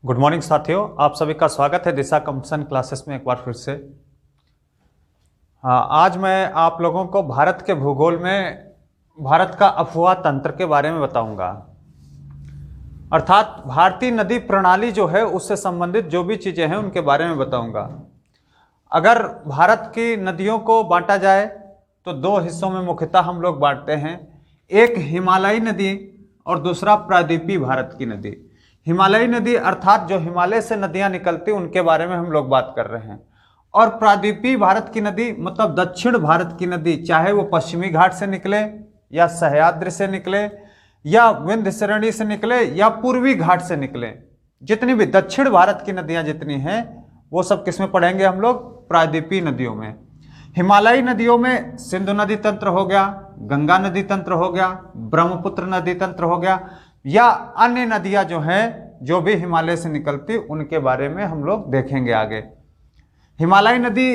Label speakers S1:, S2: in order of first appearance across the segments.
S1: Good morning साथियों, आप सभी का स्वागत है दिशा कंपटीशन क्लासेस में एक बार फिर से। आज मैं आप लोगों को भारत के भूगोल में भारत का अफवाह तंत्र के बारे में बताऊंगा। अर्थात भारतीय नदी प्रणाली जो है उससे संबंधित जो भी चीज़ें हैं उनके बारे में बताऊंगा। अगर भारत की नदियों को बांटा जाए तो दो हिस्सों में मुख्यतः हम लोग बांटते हैं, एक हिमालयी नदी और दूसरा प्रायद्वीपीय भारत की नदी। हिमालयी नदी अर्थात जो हिमालय से नदियां निकलती उनके बारे में हम लोग बात कर रहे हैं, और प्रायद्वीपीय भारत की नदी मतलब दक्षिण भारत की नदी, चाहे वो पश्चिमी घाट से निकले या सह्याद्री से निकले या विंध्य श्रेणी से निकले या पूर्वी घाट से निकले, जितनी भी दक्षिण भारत की नदियां जितनी हैं वो सब किसमें पढ़ेंगे हम लोग? प्रायद्वीपीय नदियों में। हिमालयी नदियों में सिंधु नदी तंत्र हो गया, गंगा नदी तंत्र हो गया, ब्रह्मपुत्र नदी तंत्र हो गया, या अन्य नदियां जो हैं जो भी हिमालय से निकलती उनके बारे में हम लोग देखेंगे आगे। हिमालयी नदी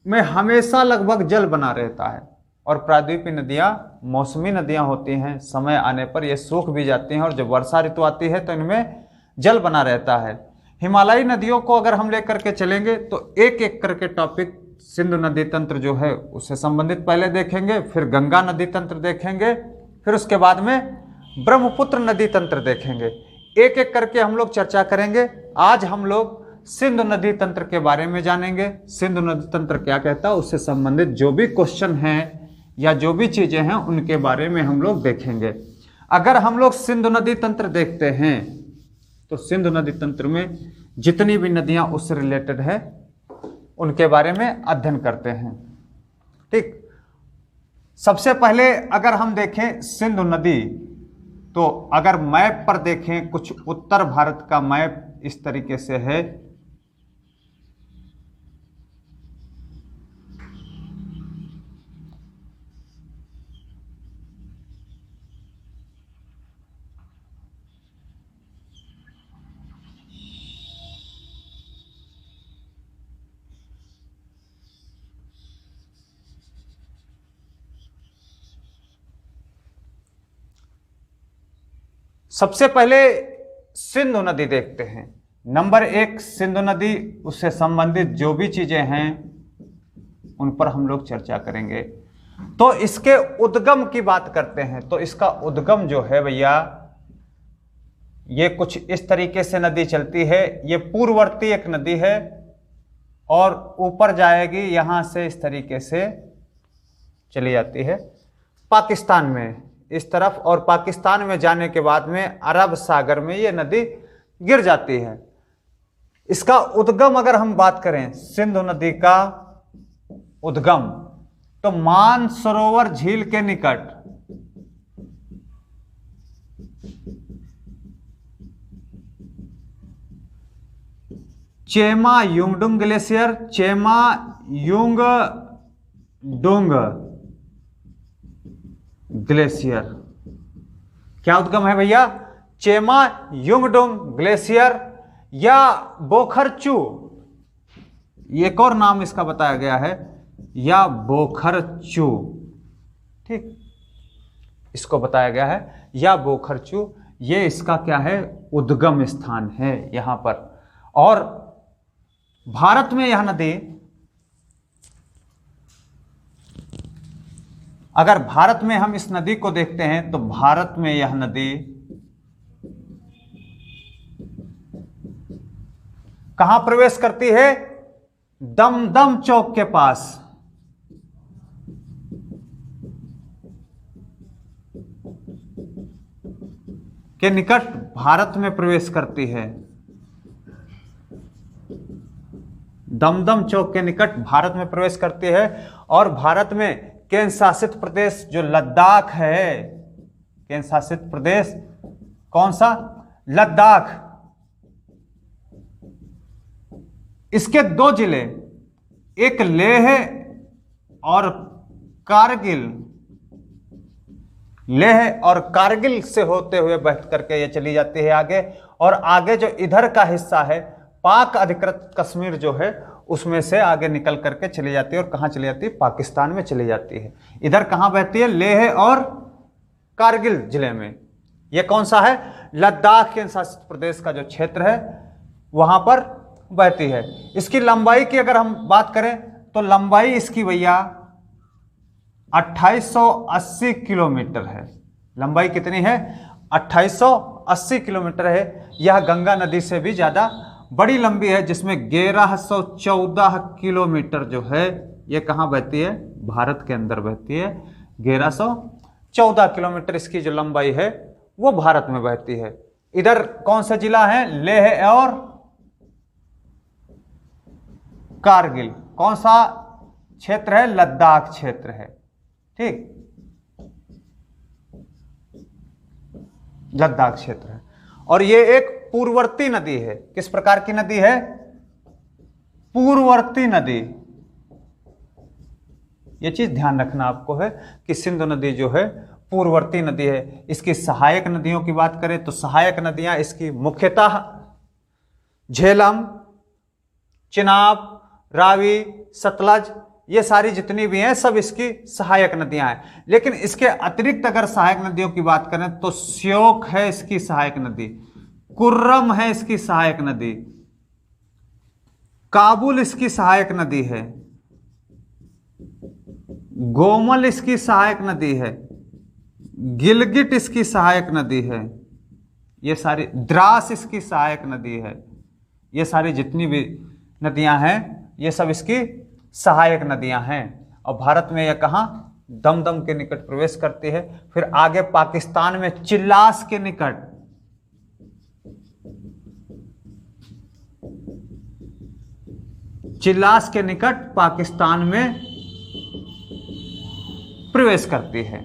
S1: में हमेशा लगभग जल बना रहता है, और प्रायद्वीपीय नदियां मौसमी नदियां होती हैं, समय आने पर ये सूख भी जाती हैं, और जब वर्षा ऋतु आती है तो इनमें जल बना रहता है। हिमालयी नदियों को अगर हम लेकर के चलेंगे तो एक एक करके टॉपिक सिंधु नदी तंत्र जो है उससे संबंधित पहले देखेंगे, फिर गंगा नदी तंत्र देखेंगे, फिर उसके बाद में ब्रह्मपुत्र नदी तंत्र देखेंगे। एक एक करके हम लोग चर्चा करेंगे। आज हम लोग सिंधु नदी तंत्र के बारे में जानेंगे। सिंधु नदी तंत्र क्या कहता है, उससे संबंधित जो भी क्वेश्चन हैं या जो भी चीजें हैं उनके बारे में हम लोग देखेंगे। अगर हम लोग सिंधु नदी तंत्र देखते हैं तो सिंधु नदी तंत्र में जितनी भी नदियां उससे रिलेटेड है उनके बारे में अध्ययन करते हैं। ठीक, सबसे पहले अगर हम देखें सिंधु नदी, तो अगर मैप पर देखें, कुछ उत्तर भारत का मैप इस तरीके से है। सबसे पहले सिंधु नदी देखते हैं। नंबर एक सिंधु नदी, उससे संबंधित जो भी चीजें हैं उन पर हम लोग चर्चा करेंगे। तो इसके उद्गम की बात करते हैं, तो इसका उद्गम जो है भैया, ये कुछ इस तरीके से नदी चलती है। ये पूर्ववर्ती एक नदी है और ऊपर जाएगी, यहां से इस तरीके से चली जाती है पाकिस्तान में इस तरफ, और पाकिस्तान में जाने के बाद में अरब सागर में ये नदी गिर जाती है। इसका उद्गम अगर हम बात करें सिंधु नदी का उद्गम, तो मानसरोवर झील के निकट चेमा युंगडुंग ग्लेशियर, चेमा युंगडुंग ग्लेशियर, क्या उद्गम है भैया? चेमा युंगडुंग ग्लेशियर या बोखरचू, एक और नाम इसका बताया गया है, या बोखरचू। ठीक, इसको बताया गया है या बोखरचू, ये इसका क्या है? उद्गम स्थान है यहां पर। और भारत में यह नदी, अगर भारत में हम इस नदी को देखते हैं तो भारत में यह नदी कहां प्रवेश करती है? दमदम चौक के पास। के निकट भारत में प्रवेश करती है। दमदम चौक के निकट भारत में प्रवेश करती है। और भारत में केंद्र शासित प्रदेश जो लद्दाख है, केंद्र शासित प्रदेश कौन सा? लद्दाख। इसके दो जिले, एक लेह और कारगिल, लेह और कारगिल से होते हुए बह करके ये चली जाती है आगे। और आगे जो इधर का हिस्सा है पाक अधिकृत कश्मीर जो है उसमें से आगे निकल करके चली जाती है, और कहां चली जाती है? पाकिस्तान में चली जाती है। इधर कहां बहती है? लेह और कारगिल जिले में। यह कौन सा है? लद्दाख केंद्र शासित प्रदेश का जो क्षेत्र है वहां पर बहती है। इसकी लंबाई की अगर हम बात करें तो लंबाई इसकी भैया 2880 किलोमीटर है। लंबाई कितनी है? 2880 किलोमीटर है। यह गंगा नदी से भी ज्यादा बड़ी लंबी है, जिसमें 1114 किलोमीटर जो है ये कहाँ बहती है? भारत के अंदर बहती है। 1114 किलोमीटर इसकी जो लंबाई है वो भारत में बहती है। इधर कौन सा जिला है? लेह और कारगिल। कौन सा क्षेत्र है? लद्दाख क्षेत्र है। ठीक, लद्दाख क्षेत्र है। और ये एक पूर्ववर्ती नदी है। किस प्रकार की नदी है? पूर्ववर्ती नदी। ये चीज ध्यान रखना आपको है कि सिंधु नदी जो है पूर्ववर्ती नदी है। इसकी सहायक नदियों की बात करें तो सहायक नदियां इसकी मुख्यतः झेलम, चिनाब, रावी, सतलज, ये सारी जितनी भी हैं सब इसकी सहायक नदियां हैं। लेकिन इसके अतिरिक्त अगर सहायक नदियों की बात करें तो श्योक है इसकी सहायक नदी, कुर्रम है इसकी सहायक नदी, काबुल इसकी सहायक नदी है, गोमल इसकी सहायक नदी है, गिलगिट इसकी सहायक नदी है, ये सारी, द्रास इसकी सहायक नदी है। ये सारी जितनी भी नदियां हैं ये सब इसकी सहायक नदियां हैं। और भारत में यह कहां? दमदम के निकट प्रवेश करती है। फिर आगे पाकिस्तान में चिल्लास के निकट, चिल्लास के निकट पाकिस्तान में प्रवेश करती है।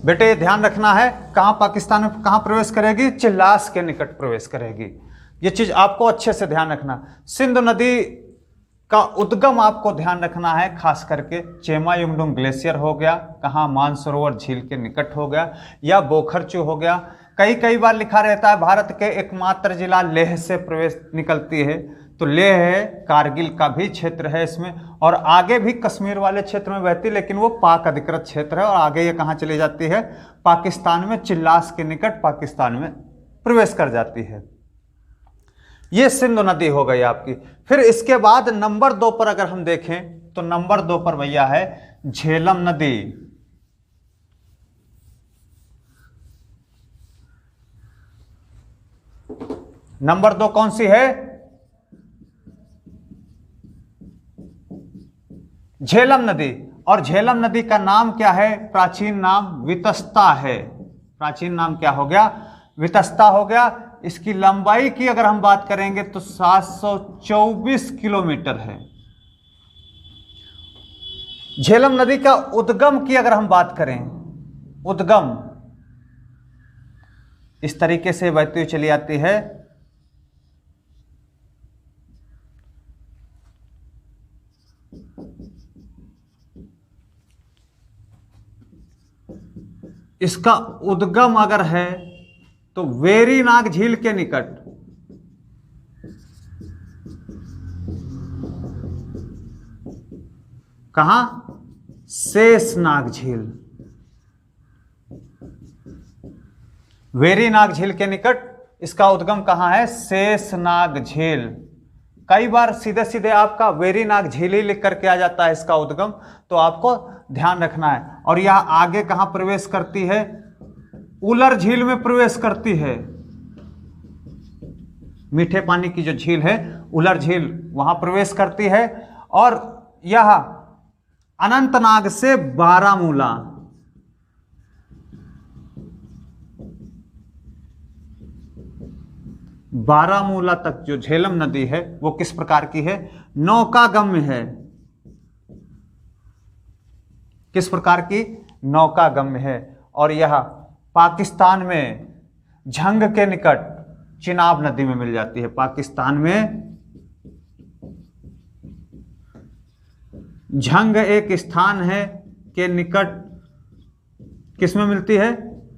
S1: बेटे ध्यान रखना है, कहां पाकिस्तान में कहां प्रवेश करेगी? चिल्लास के निकट प्रवेश करेगी। ये चीज आपको अच्छे से ध्यान रखना। सिंधु नदी का उद्गम आपको ध्यान रखना है, खास करके चेमायुंगडुंग ग्लेशियर हो गया, कहां? मानसरोवर झील के निकट हो गया, या बोखरचू हो गया। कई बार लिखा रहता है भारत के एकमात्र जिला लेह से प्रवेश निकलती है, तो लेह है, कारगिल का भी क्षेत्र है इसमें, और आगे भी कश्मीर वाले क्षेत्र में बहती, लेकिन वो पाक अधिकृत क्षेत्र है। और आगे ये कहाँ चली जाती है? पाकिस्तान में, चिल्लास के निकट पाकिस्तान में प्रवेश कर जाती है। ये सिंधु नदी हो गई आपकी। फिर इसके बाद नंबर 2 पर अगर हम देखें तो नंबर 2 पर भैया है झेलम नदी। नंबर 2 कौन सी है? झेलम नदी। और झेलम नदी का नाम क्या है? प्राचीन नाम वितस्ता है। प्राचीन नाम क्या हो गया? वितस्ता हो गया। इसकी लंबाई की अगर हम बात करेंगे तो 724 किलोमीटर है। झेलम नदी का उद्गम की अगर हम बात करें, उद्गम इस तरीके से बहती हुई चली आती है। इसका उद्गम अगर है तो वेरीनाग झील के निकट, कहां? शेषनाग झील। वेरीनाग झील के निकट इसका उद्गम कहां है? शेषनाग झील। कई बार सीधे सीधे आपका वेरीनाग झील ही लिख करके आ जाता है इसका उद्गम, तो आपको ध्यान रखना है। और यह आगे कहां प्रवेश करती है? उलर झील में प्रवेश करती है। मीठे पानी की जो झील है उलर झील, वहां प्रवेश करती है। और यह अनंतनाग से बारामूला, बारामूला तक जो झेलम नदी है वो किस प्रकार की है? नौकागम्य है। किस प्रकार की? नौकागम्य है। और यह पाकिस्तान में झंग के निकट चिनाब नदी में मिल जाती है। पाकिस्तान में झंग एक स्थान है के निकट किसमें मिलती है?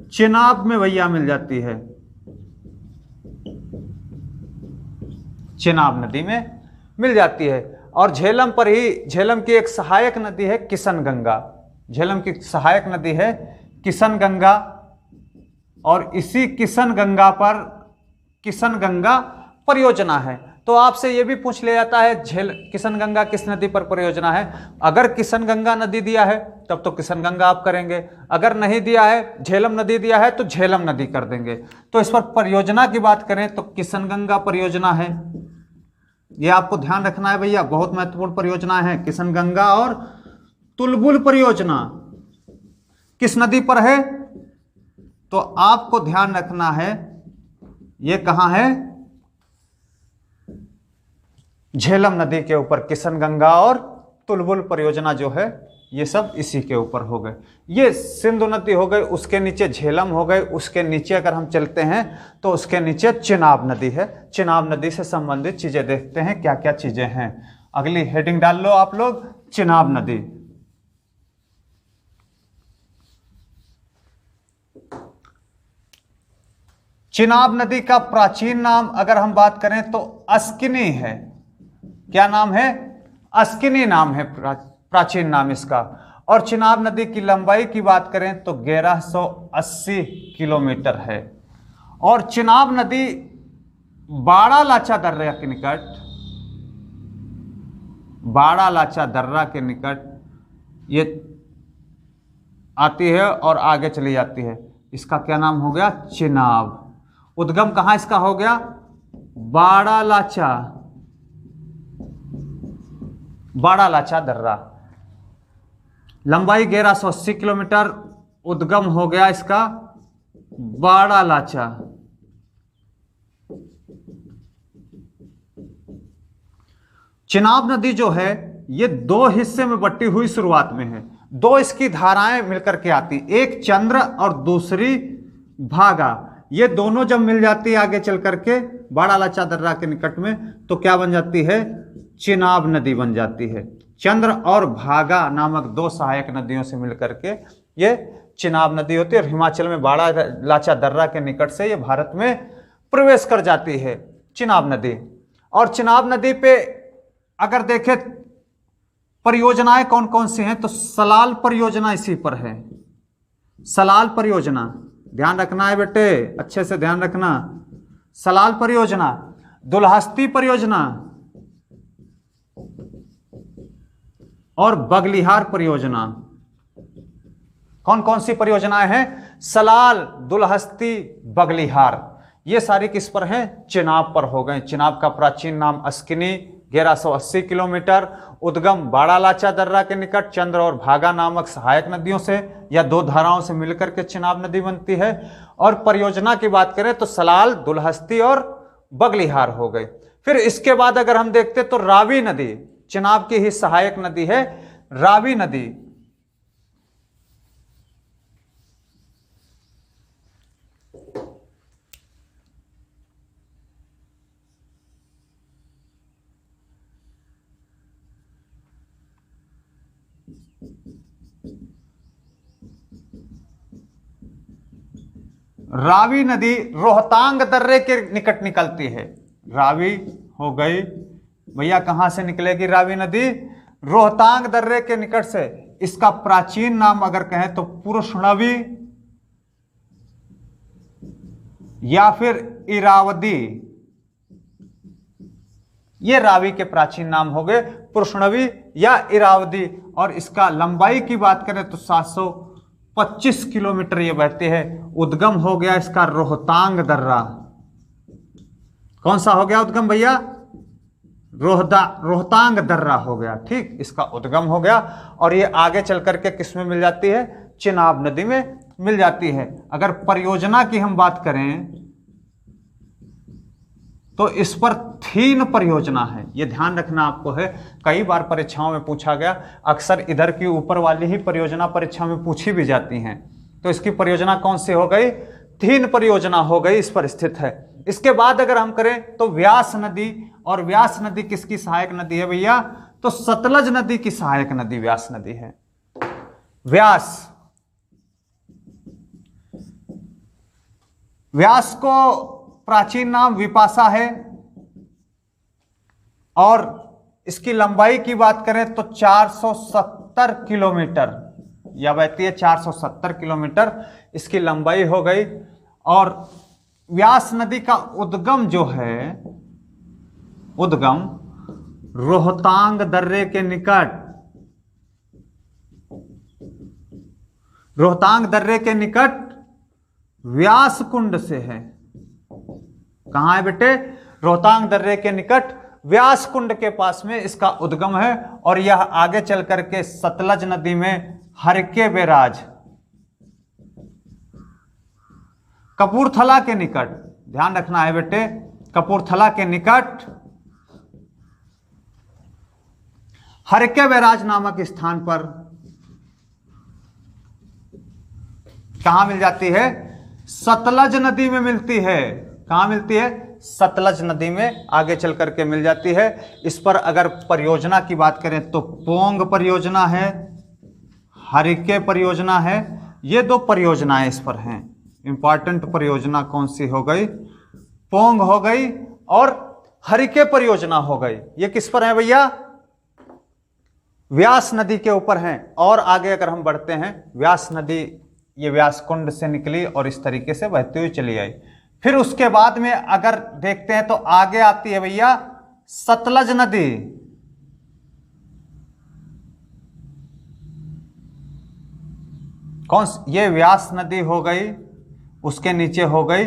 S1: चिनाब में भैया मिल जाती है। चिनाब नदी में मिल जाती है। और झेलम पर ही, झेलम की एक सहायक नदी है किशन गंगा। झेलम की सहायक नदी है किशन गंगा, और इसी किशनगंगा पर किशनगंगा परियोजना है। तो आपसे ये भी पूछ लिया जाता है किशनगंगा किस नदी पर परियोजना है। अगर किशनगंगा नदी दिया है तब तो किशनगंगा आप करेंगे, अगर नहीं दिया है, झेलम नदी दिया है तो झेलम नदी कर देंगे। तो इस पर परियोजना की बात करें तो किशनगंगा परियोजना है, ये आपको ध्यान रखना है भैया, बहुत महत्वपूर्ण परियोजना है। किशनगंगा और तुलबुल परियोजना किस नदी पर है, तो आपको ध्यान रखना है ये कहां है, झेलम नदी के ऊपर। किशनगंगा और तुलबुल परियोजना जो है ये सब इसी के ऊपर हो गए। ये सिंधु नदी हो गई, उसके नीचे झेलम हो गए, उसके नीचे अगर हम चलते हैं तो उसके नीचे चिनाब नदी है। चिनाब नदी से संबंधित चीजें देखते हैं क्या क्या चीजें हैं। अगली हेडिंग डाल लो आप लोग, चिनाब नदी। चिनाब नदी का प्राचीन नाम अगर हम बात करें तो अस्किनी है। क्या नाम है? अस्किनी नाम है प्राचीन नाम इसका। और चिनाब नदी की लंबाई की बात करें तो 1180 किलोमीटर है। और चिनाब नदी बाड़ा लाचा दर्रा के निकट, बाड़ा लाचा दर्रा के निकट ये आती है और आगे चली जाती है। इसका क्या नाम हो गया? चिनाब। उद्गम कहां इसका हो गया? बाड़ा लाचा, बाड़ा लाचा दर्रा। लंबाई 1180 किलोमीटर, उद्गम हो गया इसका बाड़ा लाचा। चिनाब नदी जो है ये दो हिस्से में बटी हुई शुरुआत में है। दो इसकी धाराएं मिलकर के आती, एक चंद्र और दूसरी भागा। ये दोनों जब मिल जाती है आगे चल करके बाड़ा लाचा दर्रा के निकट में, तो क्या बन जाती है? चिनाब नदी बन जाती है। चंद्र और भागा नामक दो सहायक नदियों से मिलकर के ये चिनाब नदी होती है। और हिमाचल में बाड़ा लाचा दर्रा के निकट से ये भारत में प्रवेश कर जाती है चिनाब नदी। और चिनाब नदी पे अगर देखें परियोजनाएं कौन कौन सी हैं, तो सलाल परियोजना इसी पर है। सलाल परियोजना ध्यान रखना है बेटे, अच्छे से ध्यान रखना। सलाल परियोजना, दुल्हस्ती परियोजना और बगलिहार परियोजना। कौन कौन सी परियोजनाएं हैं? सलाल, दुल्हस्ती, बगलिहार। ये सारी किस पर हैं? चिनाब पर हो गए। चिनाब का प्राचीन नाम अस्किनी, 1180 किलोमीटर, उद्गम बाड़ा लाचा दर्रा के निकट, चंद्र और भागा नामक सहायक नदियों से या दो धाराओं से मिलकर के चिनाब नदी बनती है। और परियोजना की बात करें तो सलाल, दुल्हस्ती और बगलिहार हो गए। फिर इसके बाद अगर हम देखते तो रावी नदी, चिनाब की ही सहायक नदी है रावी नदी। रावी नदी रोहतांग दर्रे के निकट निकलती है। रावी हो गई भैया, कहां से निकलेगी रावी नदी? रोहतांग दर्रे के निकट से। इसका प्राचीन नाम अगर कहें तो पुरुषणवी या फिर इरावदी। ये रावी के प्राचीन नाम हो गए, पुरुषणवी या इरावदी। और इसका लंबाई की बात करें तो 725 किलोमीटर ये बहती है। उद्गम हो गया इसका रोहतांग दर्रा। कौन सा हो गया उद्गम भैया? रोहतांग दर्रा हो गया। ठीक, इसका उद्गम हो गया और ये आगे चल करके किस में मिल जाती है? चिनाब नदी में मिल जाती है। अगर परियोजना की हम बात करें तो इस पर थीन परियोजना है। ये ध्यान रखना आपको है, कई बार परीक्षाओं में पूछा गया। अक्सर इधर की ऊपर वाली ही परियोजना परीक्षा में पूछी भी जाती हैं। तो इसकी परियोजना कौन सी हो गई? थीन परियोजना हो गई, इस पर स्थित है। इसके बाद अगर हम करें तो व्यास नदी। और व्यास नदी किसकी सहायक नदी है भैया? तो सतलज नदी की सहायक नदी व्यास नदी है। व्यास को प्राचीन नाम विपाशा है। और इसकी लंबाई की बात करें तो 470 किलोमीटर या बहती है 470 किलोमीटर इसकी लंबाई हो गई। और व्यास नदी का उद्गम जो है, उद्गम रोहतांग दर्रे के निकट, रोहतांग दर्रे के निकट व्यास कुंड से है। कहां है बेटे? रोहतांग दर्रे के निकट व्यास कुंड के पास में इसका उद्गम है, और यह आगे चल करके सतलज नदी में हरके बैराज, कपूरथला के निकट, ध्यान रखना है बेटे, कपूरथला के निकट हरके बैराज नामक स्थान पर कहां मिल जाती है? सतलज नदी में मिलती है। कहां मिलती है? सतलज नदी में आगे चल करके मिल जाती है। इस पर अगर परियोजना की बात करें तो पोंग परियोजना है, हरिके परियोजना है। ये दो परियोजनाएं इस पर हैं। इंपॉर्टेंट परियोजना कौन सी हो गई? पोंग हो गई और हरिके परियोजना हो गई। ये किस पर है भैया? व्यास नदी के ऊपर हैं। और आगे अगर हम बढ़ते हैं, व्यास नदी ये व्यास कुंड से निकली और इस तरीके से बहती हुई चली आई। फिर उसके बाद में अगर देखते हैं तो आगे आती है भैया सतलज नदी। कौन? ये व्यास नदी हो गई, उसके नीचे हो गई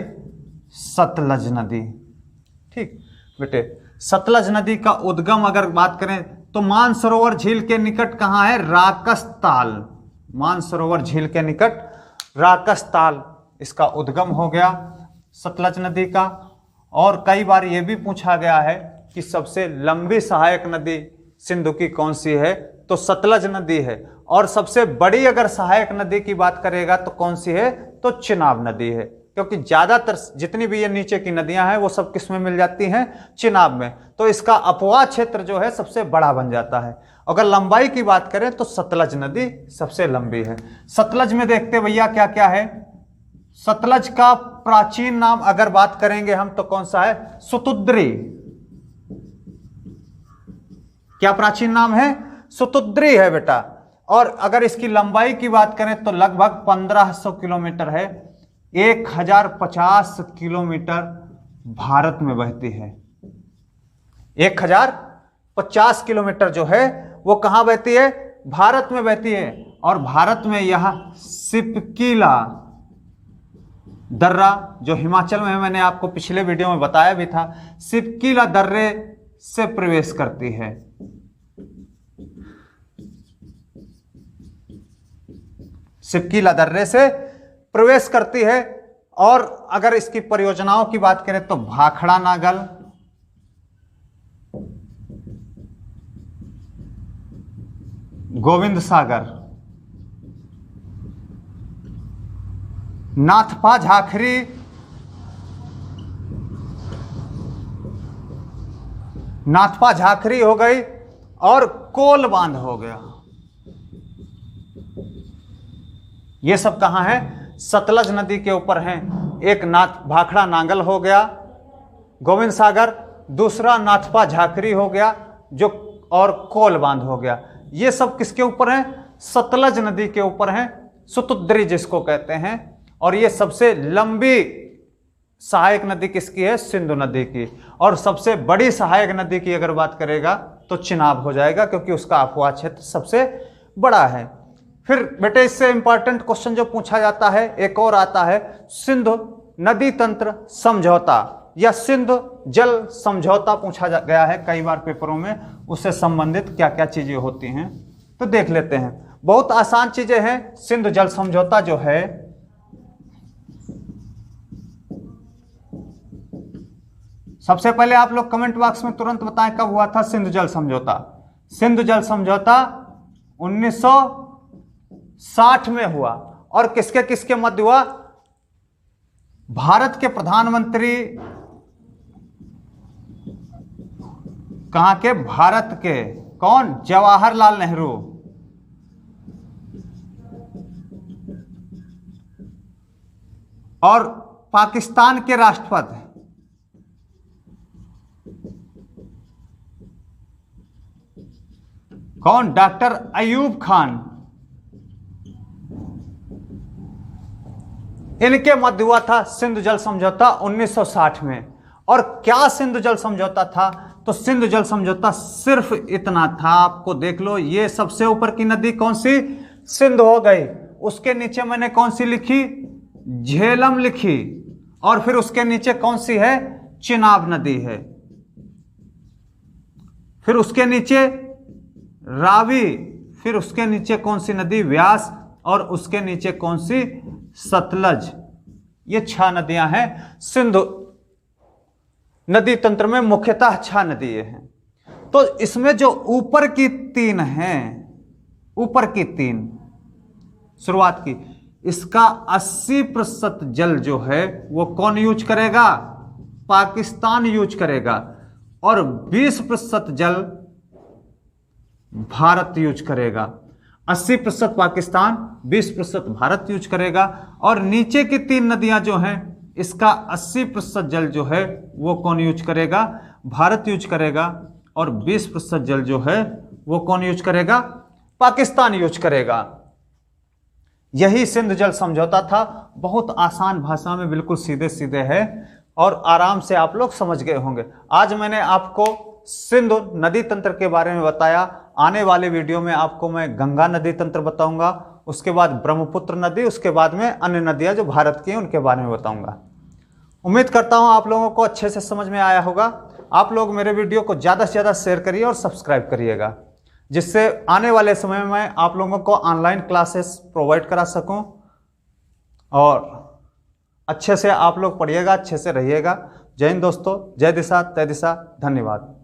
S1: सतलज नदी। ठीक बेटे, सतलज नदी का उद्गम अगर बात करें तो मानसरोवर झील के निकट कहां है? राकसताल। मानसरोवर झील के निकट राकसताल इसका उद्गम हो गया सतलज नदी का। और कई बार यह भी पूछा गया है कि सबसे लंबी सहायक नदी सिंधु की कौन सी है? तो सतलज नदी है। और सबसे बड़ी अगर सहायक नदी की बात करेगा तो कौन सी है? तो चिनाब नदी है। क्योंकि ज्यादातर जितनी भी ये नीचे की नदियां हैं वो सब किस में मिल जाती हैं? चिनाब में। तो इसका अपवाह क्षेत्र जो है सबसे बड़ा बन जाता है। अगर लंबाई की बात करें तो सतलज नदी सबसे लंबी है। सतलज में देखते भैया क्या क्या है? सतलज का प्राचीन नाम अगर बात करेंगे हम तो कौन सा है? सुतुद्री। क्या प्राचीन नाम है? सुतुद्री है बेटा। और अगर इसकी लंबाई की बात करें तो लगभग 1500 किलोमीटर है। 1050 किलोमीटर भारत में बहती है। 1050 किलोमीटर जो है वो कहां बहती है? भारत में बहती है। और भारत में यह सिपकीला दर्रा, जो हिमाचल में है, मैंने आपको पिछले वीडियो में बताया भी था, सिपकीला दर्रे से प्रवेश करती है। सिपकीला दर्रे से प्रवेश करती है। और अगर इसकी परियोजनाओं की बात करें तो भाखड़ा नागल, गोविंद सागर, नाथपा झाखरी, नाथपा झाखरी हो गई और कोल बांध हो गया। ये सब कहां है? सतलज नदी के ऊपर हैं। एक भाखड़ा नांगल हो गया, गोविंद सागर, दूसरा नाथपा झाखरी हो गया जो, और कोल बांध हो गया। ये सब किसके ऊपर हैं? सतलज नदी के ऊपर हैं, सुतुद्री जिसको कहते हैं। और ये सबसे लंबी सहायक नदी किसकी है? सिंधु नदी की। और सबसे बड़ी सहायक नदी की अगर बात करेगा तो चिनाब हो जाएगा, क्योंकि उसका अपवाह क्षेत्र सबसे बड़ा है। फिर बेटे इससे इंपॉर्टेंट क्वेश्चन जो पूछा जाता है एक और आता है, सिंधु नदी तंत्र समझौता या सिंधु जल समझौता पूछा गया है कई बार पेपरों में। उससे संबंधित क्या क्या चीजें होती हैं तो देख लेते हैं। बहुत आसान चीजें हैं। सिंधु जल समझौता जो है, सबसे पहले आप लोग कमेंट बॉक्स में तुरंत बताएं कब हुआ था सिंधु जल समझौता। सिंधु जल समझौता 1960 में हुआ। और किसके किसके मध्य हुआ? भारत के प्रधानमंत्री, कहां के? भारत के। कौन? जवाहरलाल नेहरू। और पाकिस्तान के राष्ट्रपति कौन? डॉक्टर अयूब खान। इनके मध्य हुआ था सिंधु जल समझौता 1960 में। और क्या सिंधु जल समझौता था? तो सिंधु जल समझौता सिर्फ इतना था, आपको देख लो, ये सबसे ऊपर की नदी कौन सी? सिंधु हो गई। उसके नीचे मैंने कौन सी लिखी? झेलम लिखी। और फिर उसके नीचे कौन सी है? चिनाब नदी है। फिर उसके नीचे रावी। फिर उसके नीचे कौन सी नदी? व्यास। और उसके नीचे कौन सी? सतलज। ये 6 नदियां हैं सिंधु नदी तंत्र में, मुख्यतः 6 नदियां हैं। तो इसमें जो ऊपर की 3 हैं, ऊपर की 3 शुरुआत की, इसका 80% जल जो है वो कौन यूज करेगा? पाकिस्तान यूज करेगा। और 20% जल भारत यूज करेगा। 80% पाकिस्तान, 20% भारत यूज करेगा। और नीचे की 3 नदियां जो हैं, इसका 80% जल जो है वो कौन यूज करेगा? भारत यूज करेगा। और 20% जल जो है वो कौन यूज करेगा? पाकिस्तान यूज करेगा। यही सिंधु जल समझौता था। बहुत आसान भाषा में, बिल्कुल सीधे सीधे है और आराम से आप लोग समझ गए होंगे। आज मैंने आपको सिंधु नदी तंत्र के बारे में बताया। आने वाले वीडियो में आपको मैं गंगा नदी तंत्र बताऊंगा, उसके बाद ब्रह्मपुत्र नदी, उसके बाद में अन्य नदियां जो भारत की हैं उनके बारे में बताऊंगा। उम्मीद करता हूं आप लोगों को अच्छे से समझ में आया होगा। आप लोग मेरे वीडियो को ज़्यादा से ज़्यादा शेयर करिए और सब्सक्राइब करिएगा, जिससे आने वाले समय में आप लोगों को ऑनलाइन क्लासेस प्रोवाइड करा सकूं और अच्छे से आप लोग पढ़िएगा, अच्छे से रहिएगा। जय हिंद दोस्तों, जय दिशा तय दिशा, धन्यवाद।